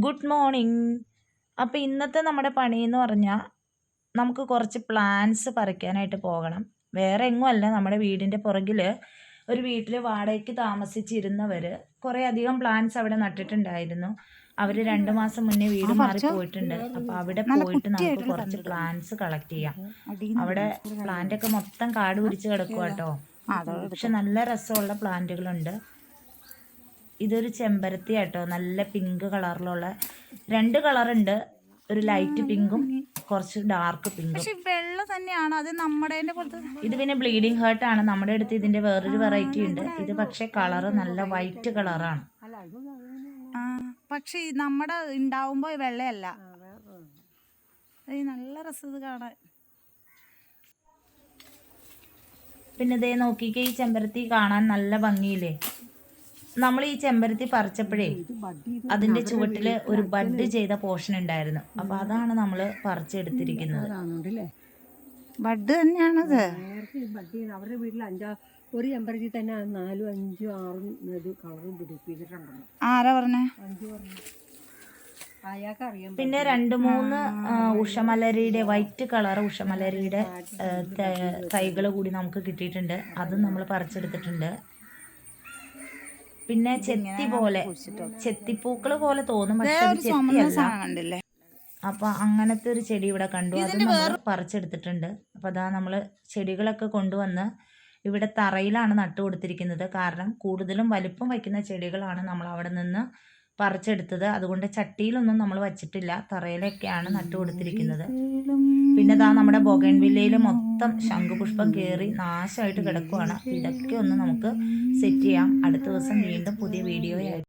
Good morning. അപ്പോൾ ഇന്നത്തെ നമ്മുടെ പണിയെന്ന് പറഞ്ഞാൽ നമുക്ക് കുറച്ച് പ്ലാന്റ്സ് പറിക്കാനായിട്ട് പോകണം. വേറെ എങ്ങുമല്ല, നമ്മുടെ വീടിൻ്റെ പുറകിൽ ഒരു വീട്ടിൽ വാടകയ്ക്ക് താമസിച്ചിരുന്നവർ കുറേ അധികം പ്ലാന്റ്സ് അവിടെ നട്ടിട്ടുണ്ടായിരുന്നു. അവർ 2 മാസം മുന്നേ വീട് മാറി പോയിട്ടുണ്ട്. അപ്പോൾ അവിടെ പോയിട്ട് നമുക്ക് കുറച്ച് പ്ലാന്റ്സ് കളക്ട് ചെയ്യാം. അവിടെ പ്ലാന്റൊക്കെ മൊത്തം കാട് പിടിച്ച് കിടക്കുക കേട്ടോ. പക്ഷെ നല്ല രസമുള്ള പ്ലാന്റുകളുണ്ട്. ഇതൊരു ചെമ്പരത്തി കേട്ടോ, നല്ല പിങ്ക് കളറിലുള്ള 2 കളറുണ്ട്. ഒരു ലൈറ്റ് പിങ്കും കുറച്ച് ഡാർക്ക് പിങ്കും. വെള്ള തന്നെയാണ് അത് നമ്മുടെ. ഇത് പിന്നെ ബ്ലീഡിങ് ഹേർട്ട് ആണ്. നമ്മുടെ അടുത്ത് ഇതിന്റെ വേറൊരു വെറൈറ്റി ഉണ്ട്. ഇത് പക്ഷെ കളറ് നല്ല വൈറ്റ് കളറാണ്. പക്ഷെ നമ്മുടെ ഉണ്ടാവുമ്പോ വെള്ളയല്ല. നല്ല രസം ഇത് കാണാൻ. പിന്നെ ഇതേ നോക്കിക്കേ, ഈ ചെമ്പരത്തി കാണാൻ നല്ല ഭംഗിയില്ലേ. നമ്മൾ ഈ ചെമ്പരത്തി പറിച്ചപ്പോഴേ അതിന്റെ ചുവട്ടില് ഒരു ബഡ് ചെയ്ത പോർഷൻ ഉണ്ടായിരുന്നു. അപ്പൊ അതാണ് നമ്മൾ പറിച്ചെടുത്തിരിക്കുന്നത്. ബഡ് തന്നെയാണത്. അവരുടെ വീട്ടിൽ ഒരു ചെമ്പരത്തി തന്നെ 4, 5, 6 കളറും പിടിപ്പിച്ചിട്ടുണ്ടല്ലോ. ആരാ പറഞ്ഞേ? പിന്നെ 2-3 ഉഷമലരിയുടെ വൈറ്റ് കളർ ഉഷമലരിയുടെ തൈകൾ കൂടി നമുക്ക് കിട്ടിയിട്ടുണ്ട്. അതും നമ്മൾ പറിച്ചെടുത്തിട്ടുണ്ട്. പിന്നെ ചെത്തിപ്പൂക്കൾ പോലെ തോന്നും, പക്ഷെ അത് ചെത്തിയല്ല. അപ്പൊ അങ്ങനത്തെ ഒരു ചെടി ഇവിടെ കണ്ടു, അത് നമ്മൾ പറിച്ചെടുത്തിട്ടുണ്ട്. അപ്പൊ അതാ നമ്മള് ചെടികളൊക്കെ കൊണ്ടുവന്ന് ഇവിടെ തറയിലാണ് നട്ടു കൊടുത്തിരിക്കുന്നത്. കാരണം കൂടുതലും വലിപ്പം വയ്ക്കുന്ന ചെടികളാണ് നമ്മൾ അവിടെ നിന്ന് പറിച്ചെടുത്തത്. അതുകൊണ്ട് ചട്ടിയിലൊന്നും നമ്മൾ വച്ചിട്ടില്ല, തറയിലൊക്കെയാണ് നട്ടു കൊടുത്തിരിക്കുന്നത്. പിന്നെ ഇതാ നമ്മുടെ ബൊഗൺവില്ലയിൽ മൊത്തം ശംഖുപുഷ്പം കയറി നാശമായിട്ട് കിടക്കുവാണ്. ഇതൊക്കെ ഒന്ന് നമുക്ക് സെറ്റ് ചെയ്യാം. അടുത്ത ദിവസം വീണ്ടും പുതിയ വീഡിയോയായിട്ട്